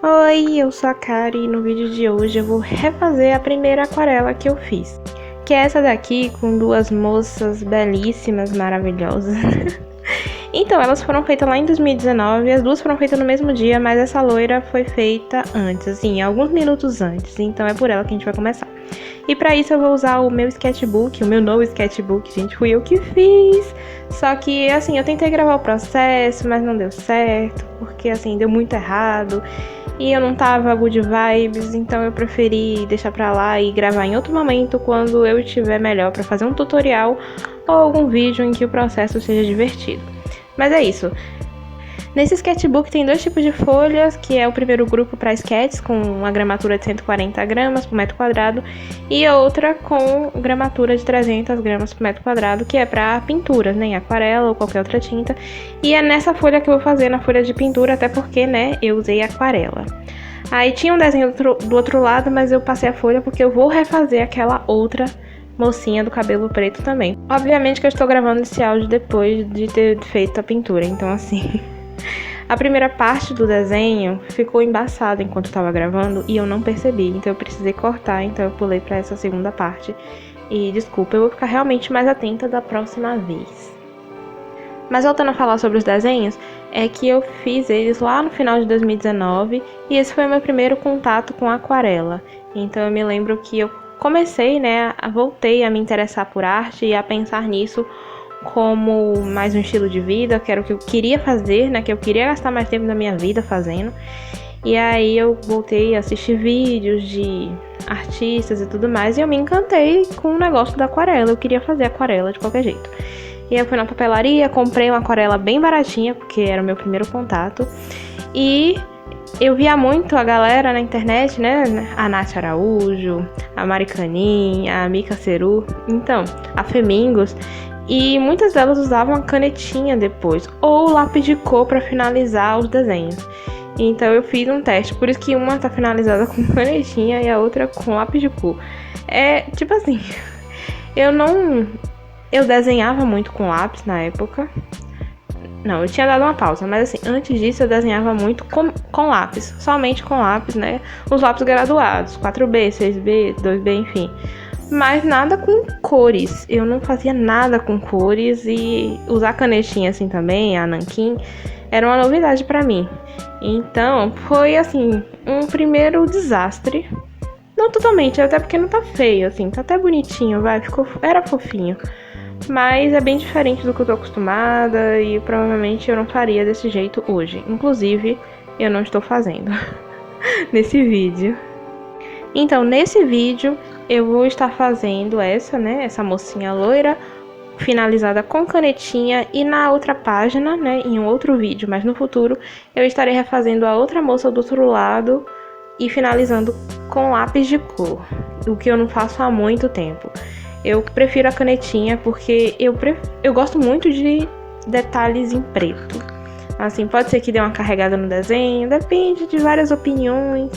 Oi, eu sou a Kari e no vídeo de hoje eu vou refazer a primeira aquarela que eu fiz. Que é essa daqui com duas moças belíssimas, maravilhosas. Então, elas foram feitas lá em 2019, as duas foram feitas no mesmo dia, mas essa loira foi feita antes, assim, alguns minutos antes. Então é por ela que a gente vai começar. E pra isso eu vou usar o meu sketchbook, o meu novo sketchbook, gente, fui eu que fiz. Só que, assim, eu tentei gravar o processo, mas não deu certo, porque, assim, deu muito errado. E eu não tava good vibes, então eu preferi deixar pra lá e gravar em outro momento, quando eu estiver melhor pra fazer um tutorial ou algum vídeo em que o processo seja divertido. Mas é isso. Nesse sketchbook tem dois tipos de folhas, que é o primeiro grupo para sketches, com uma gramatura de 140 gramas por metro quadrado, e a outra com gramatura de 300 gramas por metro quadrado, que é para pinturas, né, em aquarela ou qualquer outra tinta. E é nessa folha que eu vou fazer, na folha de pintura, até porque, né, eu usei aquarela. Aí tinha um desenho do outro lado, mas eu passei a folha porque eu vou refazer aquela outra mocinha do cabelo preto também. Obviamente que eu estou gravando esse áudio depois de ter feito a pintura, então assim... A primeira parte do desenho ficou embaçada enquanto eu tava gravando e eu não percebi, então eu precisei cortar, então eu pulei pra essa segunda parte. E desculpa, eu vou ficar realmente mais atenta da próxima vez. Mas voltando a falar sobre os desenhos, é que eu fiz eles lá no final de 2019 e esse foi o meu primeiro contato com aquarela. Então eu me lembro que eu comecei, né, voltei a me interessar por arte e a pensar nisso como mais um estilo de vida, que era o que eu queria fazer, né, que eu queria gastar mais tempo da minha vida fazendo. E aí eu voltei a assistir vídeos de artistas e tudo mais, e eu me encantei com o negócio da aquarela, eu queria fazer aquarela de qualquer jeito. E eu fui na papelaria, comprei uma aquarela bem baratinha, porque era o meu primeiro contato, e eu via muito a galera na internet, né, a Nath Araújo, a Maricaninha, a Mica Ceru, então, a Femingos, e muitas delas usavam a canetinha depois, ou lápis de cor para finalizar os desenhos. Então eu fiz um teste, por isso que uma tá finalizada com canetinha e a outra com lápis de cor. É, tipo assim, eu desenhava muito com lápis na época. Não, eu tinha dado uma pausa, mas assim, antes disso eu desenhava muito com lápis, somente com lápis, né? Os lápis graduados, 4B, 6B, 2B, enfim. Mas nada com cores, eu não fazia nada com cores e usar canetinha assim também, a nanquim, era uma novidade pra mim. Então foi assim, um primeiro desastre. Não totalmente, até porque não tá feio, assim, tá até bonitinho, era fofinho. Mas é bem diferente do que eu tô acostumada e provavelmente eu não faria desse jeito hoje. Inclusive, eu não estou fazendo nesse vídeo. Então, nesse vídeo, eu vou estar fazendo essa mocinha loira, finalizada com canetinha, e na outra página, né, em um outro vídeo, mas no futuro, eu estarei refazendo a outra moça do outro lado e finalizando com lápis de cor, o que eu não faço há muito tempo. Eu prefiro a canetinha porque eu gosto muito de detalhes em preto. Assim, pode ser que dê uma carregada no desenho, depende de várias opiniões.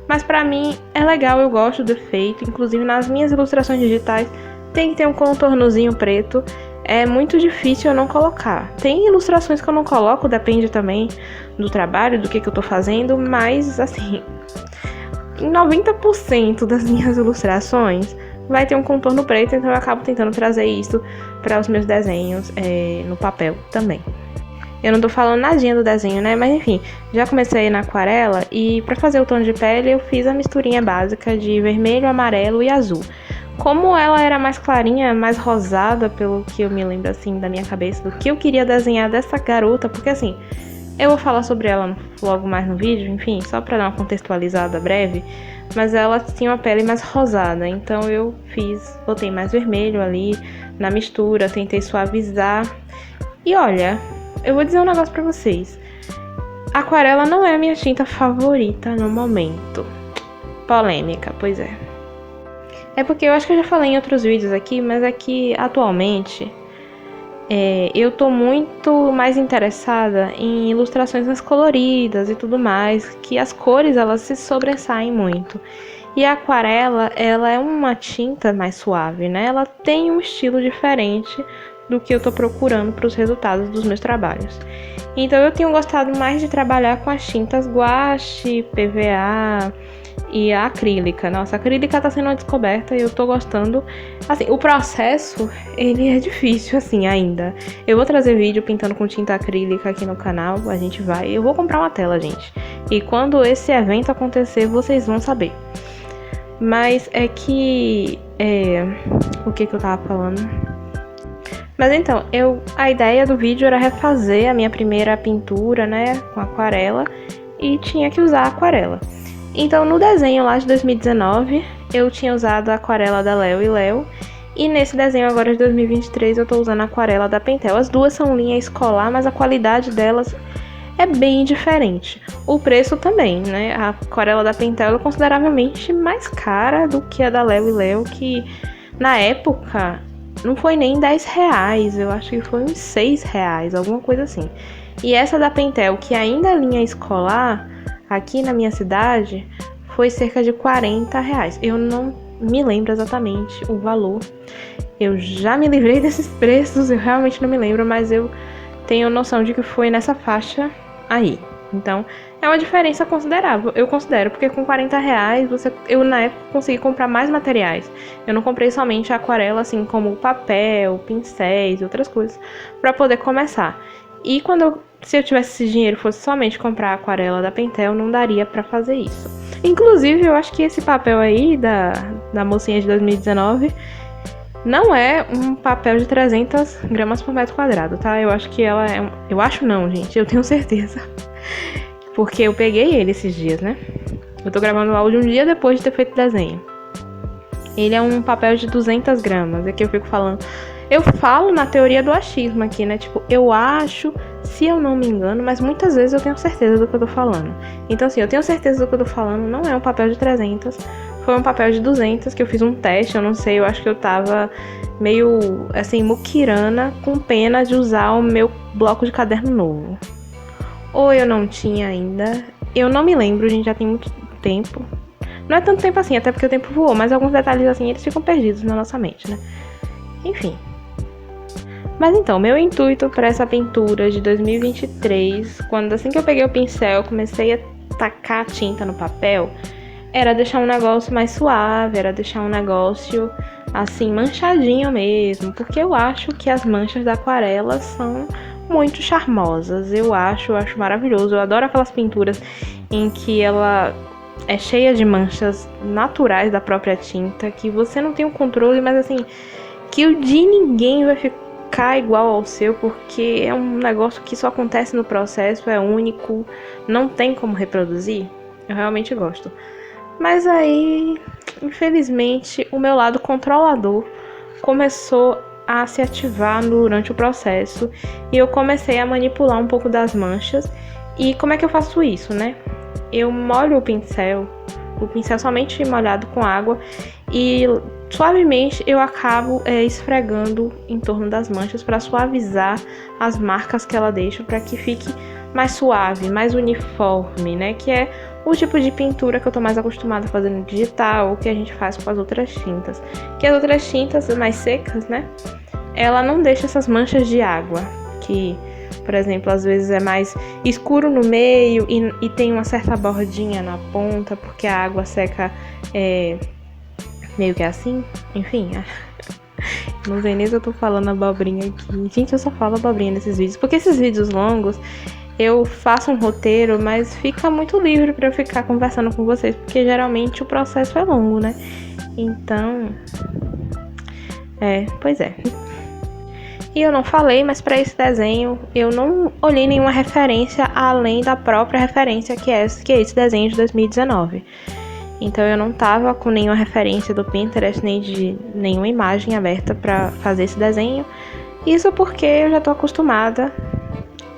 Mas pra mim é legal, eu gosto do efeito. Inclusive nas minhas ilustrações digitais tem que ter um contornozinho preto. É muito difícil eu não colocar. Tem ilustrações que eu não coloco, depende também do trabalho, do que eu tô fazendo. Mas assim, em 90% das minhas ilustrações vai ter um contorno preto. Então eu acabo tentando trazer isso para os meus desenhos no papel também. Eu não tô falando nadinha do desenho, né? Mas enfim, já comecei na aquarela e pra fazer o tom de pele eu fiz a misturinha básica de vermelho, amarelo e azul. Como ela era mais clarinha, mais rosada, pelo que eu me lembro assim da minha cabeça, do que eu queria desenhar dessa garota, porque assim, eu vou falar sobre ela logo mais no vídeo, enfim, só pra dar uma contextualizada breve, mas ela tinha uma pele mais rosada, então eu botei mais vermelho ali na mistura, tentei suavizar e olha... Eu vou dizer um negócio pra vocês. Aquarela não é a minha tinta favorita no momento. Polêmica, pois é. É porque eu acho que eu já falei em outros vídeos aqui, mas é que atualmente eu tô muito mais interessada em ilustrações mais coloridas e tudo mais, que as cores elas se sobressaem muito. E a aquarela, ela é uma tinta mais suave, né? Ela tem um estilo diferente do que eu tô procurando para os resultados dos meus trabalhos. Então eu tenho gostado mais de trabalhar com as tintas guache, PVA e a acrílica. Nossa, a acrílica tá sendo uma descoberta e eu tô gostando. Assim, o processo, ele é difícil assim ainda. Eu vou trazer vídeo pintando com tinta acrílica aqui no canal, eu vou comprar uma tela, gente. E quando esse evento acontecer, vocês vão saber. Mas é que... o que eu tava falando? Mas então, a ideia do vídeo era refazer a minha primeira pintura, né, com aquarela, e tinha que usar aquarela. Então, no desenho lá de 2019, eu tinha usado a aquarela da Léo e Léo, e nesse desenho agora de 2023 eu tô usando a aquarela da Pentel. As duas são linha escolar, mas a qualidade delas é bem diferente. O preço também, né? A aquarela da Pentel é consideravelmente mais cara do que a da Léo e Léo, que na época não foi nem R$10, eu acho que foi uns R$6, alguma coisa assim. E essa da Pentel, que ainda é linha escolar, aqui na minha cidade, foi cerca de R$40. Eu não me lembro exatamente o valor. Eu já me livrei desses preços, eu realmente não me lembro, mas eu tenho noção de que foi nessa faixa aí. Então, é uma diferença considerável, eu considero, porque com R$40 eu na época consegui comprar mais materiais. Eu não comprei somente a aquarela, assim como papel, pincéis e outras coisas, para poder começar. E se eu tivesse esse dinheiro e fosse somente comprar a aquarela da Pentel, não daria pra fazer isso. Inclusive, eu acho que esse papel aí da mocinha de 2019 não é um papel de 300 gramas por metro quadrado, tá? Eu acho que ela é... Eu acho não, gente, eu tenho certeza. Porque eu peguei ele esses dias, né? Eu tô gravando o áudio um dia depois de ter feito o desenho. Ele é um papel de 200 gramas, é que eu fico falando... Eu falo na teoria do achismo aqui, né? Tipo, eu acho, se eu não me engano, mas muitas vezes eu tenho certeza do que eu tô falando. Então, assim, eu tenho certeza do que eu tô falando, não é um papel de 300, foi um papel de 200 que eu fiz um teste, eu não sei, eu acho que eu tava meio, assim, muquirana, com pena de usar o meu bloco de caderno novo. Ou eu não tinha ainda, eu não me lembro, gente, já tem muito tempo. Não é tanto tempo assim, até porque o tempo voou, mas alguns detalhes assim, eles ficam perdidos na nossa mente, né? Enfim. Mas então, meu intuito para essa pintura de 2023, assim que eu peguei o pincel, comecei a tacar a tinta no papel, era deixar um negócio mais suave, era deixar um negócio assim, manchadinho mesmo, porque eu acho que as manchas da aquarela são muito charmosas, eu acho maravilhoso, eu adoro aquelas pinturas em que ela é cheia de manchas naturais da própria tinta, que você não tem o controle, mas assim, que o de ninguém vai ficar igual ao seu, porque é um negócio que só acontece no processo, é único, não tem como reproduzir. Eu realmente gosto. Mas aí, infelizmente, o meu lado controlador começou a se ativar durante o processo e eu comecei a manipular um pouco das manchas. E como é que eu faço isso, né? Eu molho o pincel somente molhado com água e suavemente eu acabo esfregando em torno das manchas para suavizar as marcas que ela deixa, para que fique mais suave, mais uniforme, né? Que é o tipo de pintura que eu tô mais acostumada a fazer no digital, ou que a gente faz com as outras tintas. Que as outras tintas mais secas, né? Ela não deixa essas manchas de água, que, por exemplo, às vezes é mais escuro no meio e tem uma certa bordinha na ponta, porque a água seca meio que assim. Enfim, não sei nem se eu tô falando abobrinha aqui. Gente, eu só falo abobrinha nesses vídeos, porque esses vídeos longos eu faço um roteiro, mas fica muito livre pra eu ficar conversando com vocês, porque geralmente o processo é longo, né? Então, pois é. E eu não falei, mas para esse desenho eu não olhei nenhuma referência além da própria referência que é esse desenho de 2019. Então eu não tava com nenhuma referência do Pinterest, nem de nenhuma imagem aberta para fazer esse desenho. Isso porque eu já tô acostumada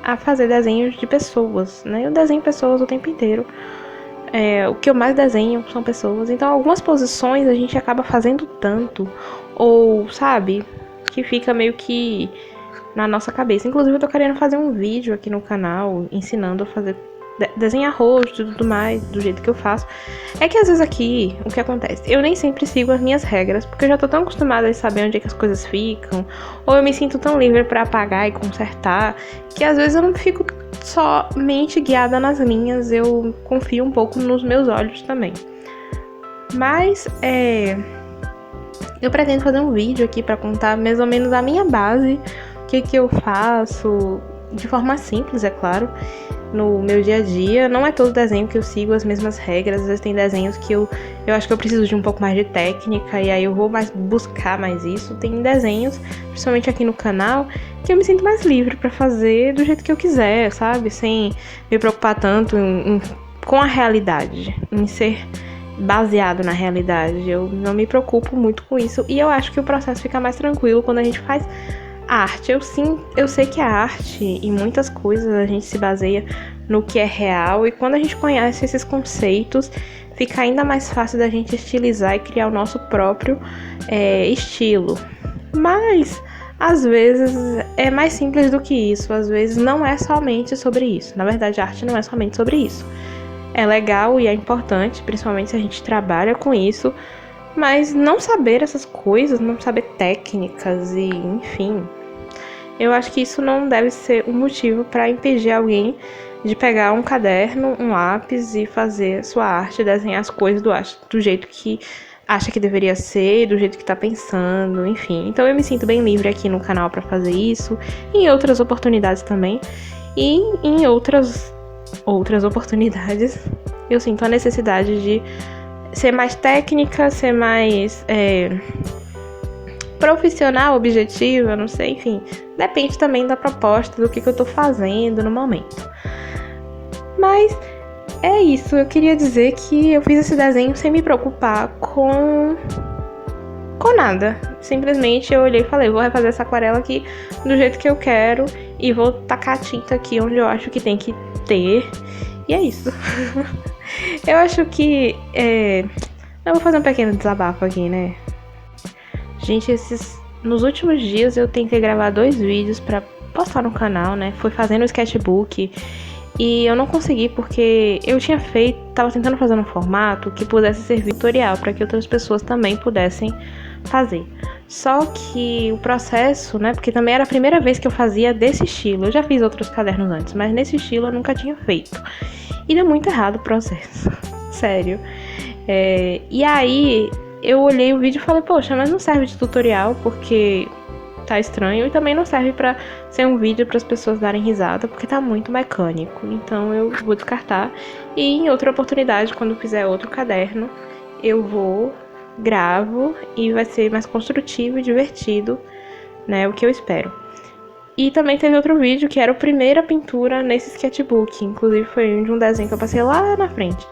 a fazer desenhos de pessoas, né? Eu desenho pessoas o tempo inteiro. O que eu mais desenho são pessoas. Então algumas posições a gente acaba fazendo tanto, ou sabe, que fica meio que na nossa cabeça. Inclusive eu tô querendo fazer um vídeo aqui no canal ensinando a fazer desenhar rosto e tudo mais, do jeito que eu faço. É que às vezes aqui, o que acontece? Eu nem sempre sigo as minhas regras, porque eu já tô tão acostumada a saber onde é que as coisas ficam, ou eu me sinto tão livre pra apagar e consertar, que às vezes eu não fico somente guiada nas linhas, eu confio um pouco nos meus olhos também. Mas, eu pretendo fazer um vídeo aqui pra contar mais ou menos a minha base, o que eu faço, de forma simples, é claro, no meu dia a dia. Não é todo desenho que eu sigo as mesmas regras, às vezes tem desenhos que eu acho que eu preciso de um pouco mais de técnica, e aí eu vou buscar mais isso. Tem desenhos, principalmente aqui no canal, que eu me sinto mais livre pra fazer do jeito que eu quiser, sabe? Sem me preocupar tanto com a realidade, em ser baseado na realidade. Eu não me preocupo muito com isso, e eu acho que o processo fica mais tranquilo quando a gente faz arte. Eu sei que a arte, em muitas coisas, a gente se baseia no que é real, e quando a gente conhece esses conceitos, fica ainda mais fácil da gente estilizar e criar o nosso próprio estilo. Mas, às vezes, é mais simples do que isso. Às vezes, não é somente sobre isso. Na verdade, a arte não é somente sobre isso. É legal e é importante, principalmente se a gente trabalha com isso, mas não saber essas coisas, não saber técnicas e, enfim, eu acho que isso não deve ser um motivo para impedir alguém de pegar um caderno, um lápis e fazer sua arte, desenhar as coisas do jeito que acha que deveria ser, do jeito que tá pensando, enfim. Então eu me sinto bem livre aqui no canal para fazer isso, em outras oportunidades também, e em outras oportunidades eu sinto a necessidade de ser mais técnica, ser mais profissional, objetiva, não sei, enfim. Depende também da proposta, do que eu tô fazendo no momento. Mas é isso, eu queria dizer que eu fiz esse desenho sem me preocupar com nada. Simplesmente eu olhei e falei, vou refazer essa aquarela aqui do jeito que eu quero e vou tacar a tinta aqui onde eu acho que tem que ter. E é isso. Eu acho que eu vou fazer um pequeno desabafo aqui, né? Gente, nos últimos dias eu tentei gravar 2 vídeos pra postar no canal, né? Fui fazendo o sketchbook e eu não consegui porque eu tava tentando fazer um formato que pudesse servir tutorial para que outras pessoas também pudessem fazer. Só que o processo, né? Porque também era a primeira vez que eu fazia desse estilo. Eu já fiz outros cadernos antes, mas nesse estilo eu nunca tinha feito. E deu muito errado o processo. Sério. E aí eu olhei o vídeo e falei, poxa, mas não serve de tutorial porque tá estranho, e também não serve pra ser um vídeo para as pessoas darem risada porque tá muito mecânico. Então eu vou descartar, e em outra oportunidade, quando eu fizer outro caderno, eu gravo e vai ser mais construtivo e divertido, né, o que eu espero. E também teve outro vídeo que era a primeira pintura nesse sketchbook, inclusive foi de um desenho que eu passei lá na frente.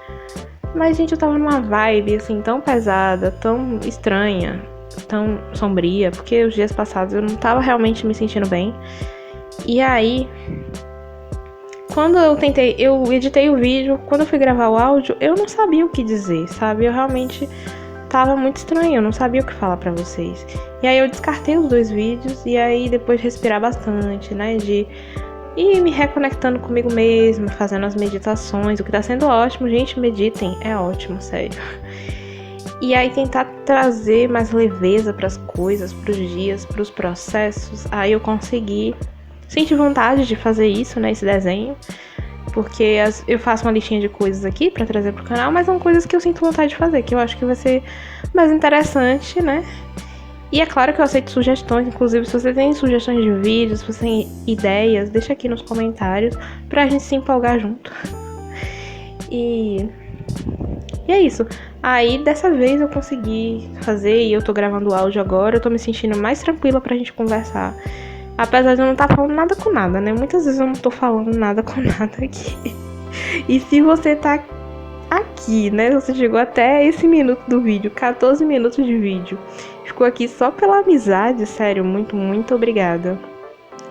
Mas, gente, eu tava numa vibe, assim, tão pesada, tão estranha, tão sombria, porque os dias passados eu não tava realmente me sentindo bem. E aí, quando eu editei o vídeo, quando eu fui gravar o áudio, eu não sabia o que dizer, sabe? Eu realmente tava muito estranho, eu não sabia o que falar pra vocês. E aí eu descartei os 2 vídeos, e aí depois de respirar bastante, né, de ir me reconectando comigo mesma, fazendo as meditações, o que tá sendo ótimo. Gente, meditem, é ótimo, sério. E aí tentar trazer mais leveza pras coisas, pros dias, pros processos. Aí eu consegui sentir vontade de fazer isso, né, esse desenho. Porque eu faço uma listinha de coisas aqui pra trazer pro canal, mas são coisas que eu sinto vontade de fazer, que eu acho que vai ser mais interessante, né? E é claro que eu aceito sugestões, inclusive se você tem sugestões de vídeos, se você tem ideias, deixa aqui nos comentários pra gente se empolgar junto. E é isso. Aí dessa vez eu consegui fazer, e eu tô gravando o áudio agora, eu tô me sentindo mais tranquila pra gente conversar. Apesar de eu não estar falando nada com nada, né? Muitas vezes eu não tô falando nada com nada aqui. E se você tá aqui, né? Você chegou até esse minuto do vídeo, 14 minutos de vídeo. Ficou aqui só pela amizade, sério, muito, muito obrigada.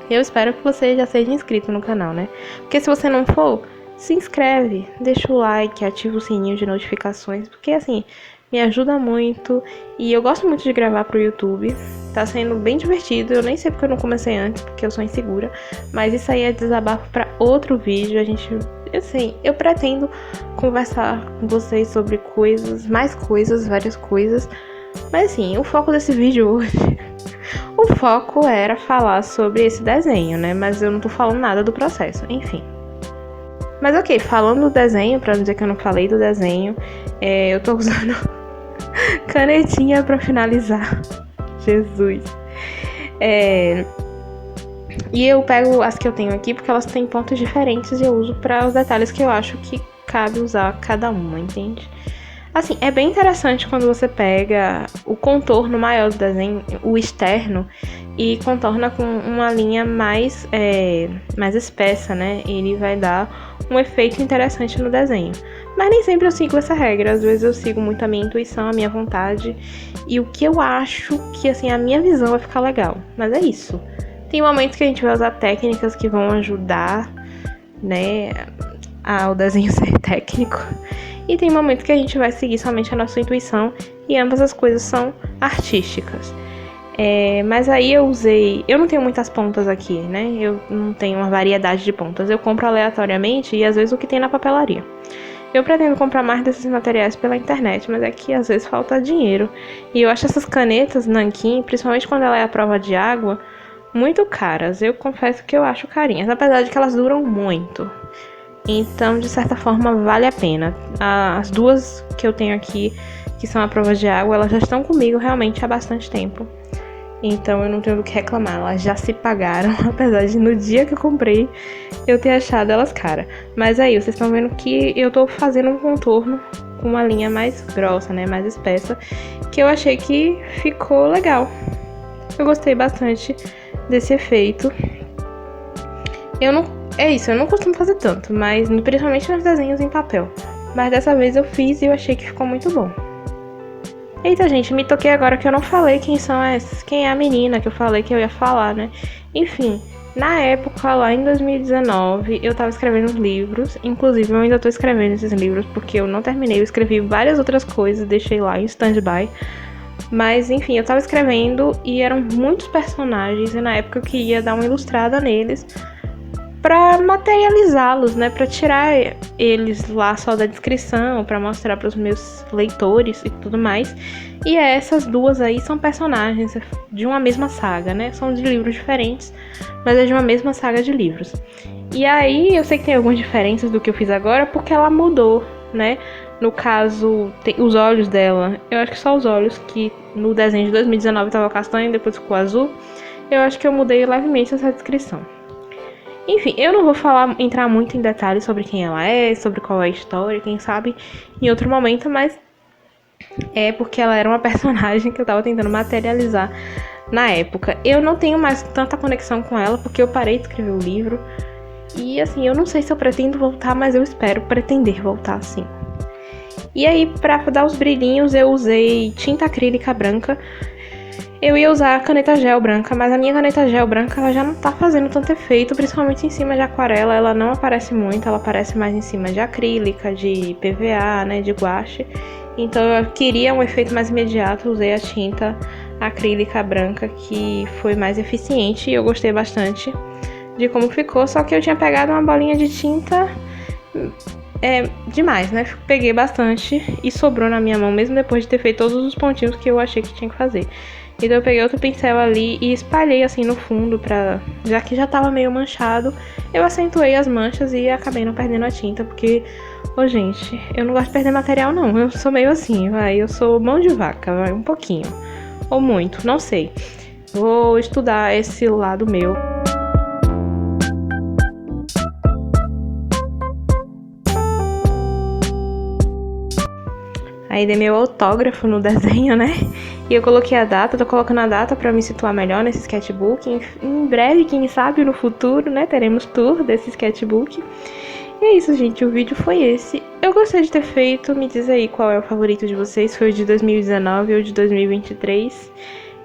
Eu espero que você já seja inscrito no canal, né? Porque se você não for, se inscreve, deixa o like, ativa o sininho de notificações, porque assim, me ajuda muito. E eu gosto muito de gravar pro YouTube, tá sendo bem divertido. Eu nem sei porque eu não comecei antes, porque eu sou insegura, mas isso aí é desabafo pra outro vídeo. A gente assim, eu pretendo conversar com vocês sobre coisas, mais coisas, várias coisas. Mas assim, o foco desse vídeo hoje, o foco era falar sobre esse desenho, né? Mas eu não tô falando nada do processo, enfim. Mas ok, falando do desenho, pra não dizer que eu não falei do desenho, eu tô usando canetinha pra finalizar. Jesus. E eu pego as que eu tenho aqui porque elas têm pontos diferentes e eu uso para os detalhes que eu acho que cabe usar cada uma, entende? Assim, é bem interessante quando você pega o contorno maior do desenho, o externo, e contorna com uma linha mais espessa, né? Ele vai dar um efeito interessante no desenho. Mas nem sempre eu sigo essa regra, às vezes eu sigo muito a minha intuição, a minha vontade, e o que eu acho que, assim, a minha visão vai ficar legal. Mas é isso. Tem momentos que a gente vai usar técnicas que vão ajudar, né, ao desenho ser técnico. E tem momentos que a gente vai seguir somente a nossa intuição e ambas as coisas são artísticas. Mas aí eu não tenho muitas pontas aqui, né? Eu não tenho uma variedade de pontas. Eu compro aleatoriamente e às vezes o que tem na papelaria. Eu pretendo comprar mais desses materiais pela internet, mas é que às vezes falta dinheiro. E eu acho essas canetas nanquim, principalmente quando ela é à prova de água, muito caras. Eu confesso que eu acho carinhas, apesar de que elas duram muito. Então, de certa forma, vale a pena. As duas que eu tenho aqui, que são a prova de água, elas já estão comigo realmente há bastante tempo. Então, eu não tenho do que reclamar. Elas já se pagaram, apesar de no dia que eu comprei, eu ter achado elas caras. Mas aí, vocês estão vendo que eu tô fazendo um contorno com uma linha mais grossa, né? Mais espessa, que eu achei que ficou legal. Eu gostei bastante desse efeito. Eu não costumo fazer tanto, mas principalmente nos desenhos em papel. Mas dessa vez eu fiz e eu achei que ficou muito bom. Eita, gente, me toquei agora que eu não falei quem é a menina que eu falei que eu ia falar, né? Enfim, na época, lá em 2019, eu tava escrevendo livros. Inclusive, eu ainda tô escrevendo esses livros porque eu não terminei. Eu escrevi várias outras coisas, deixei lá em stand-by. Mas, enfim, eu tava escrevendo e eram muitos personagens. E na época eu queria dar uma ilustrada neles pra materializá-los, né? Pra tirar eles lá só da descrição, pra mostrar pros meus leitores e tudo mais. E essas duas aí são personagens de uma mesma saga, né? São de livros diferentes, mas é de uma mesma saga de livros. E aí eu sei que tem algumas diferenças do que eu fiz agora, porque ela mudou, né? No caso, tem os olhos dela. Eu acho que só os olhos, que no desenho de 2019 tava castanho, depois ficou azul. Eu acho que eu mudei levemente essa descrição. Enfim, eu não vou entrar muito em detalhes sobre quem ela é, sobre qual é a história, quem sabe em outro momento, mas é porque ela era uma personagem que eu tava tentando materializar na época. Eu não tenho mais tanta conexão com ela, porque eu parei de escrever o livro. E assim, eu não sei se eu pretendo voltar, mas eu espero pretender voltar sim. E aí, pra dar os brilhinhos, eu usei tinta acrílica branca. Eu ia usar a caneta gel branca, mas a minha caneta gel branca ela já não tá fazendo tanto efeito, principalmente em cima de aquarela, ela não aparece muito, ela aparece mais em cima de acrílica, de PVA, né, de guache. Então eu queria um efeito mais imediato, usei a tinta acrílica branca, que foi mais eficiente e eu gostei bastante de como ficou, só que eu tinha pegado uma bolinha de tinta demais, né? Peguei bastante e sobrou na minha mão, mesmo depois de ter feito todos os pontinhos que eu achei que tinha que fazer. Então eu peguei outro pincel ali e espalhei assim no fundo, já que já tava meio manchado, eu acentuei as manchas e acabei não perdendo a tinta, porque, gente, eu não gosto de perder material não, eu sou meio assim, eu sou mão de vaca, um pouquinho, ou muito, não sei. Vou estudar esse lado meu. Aí dei meu autógrafo no desenho, né? E eu coloquei a data, tô colocando a data pra me situar melhor nesse sketchbook. Em breve, quem sabe, no futuro, né? Teremos tour desse sketchbook. E é isso, gente. O vídeo foi esse. Eu gostei de ter feito. Me diz aí qual é o favorito de vocês. Foi o de 2019 ou de 2023.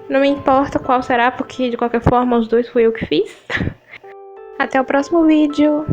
Não me importa qual será, porque de qualquer forma os dois fui eu que fiz. Até o próximo vídeo.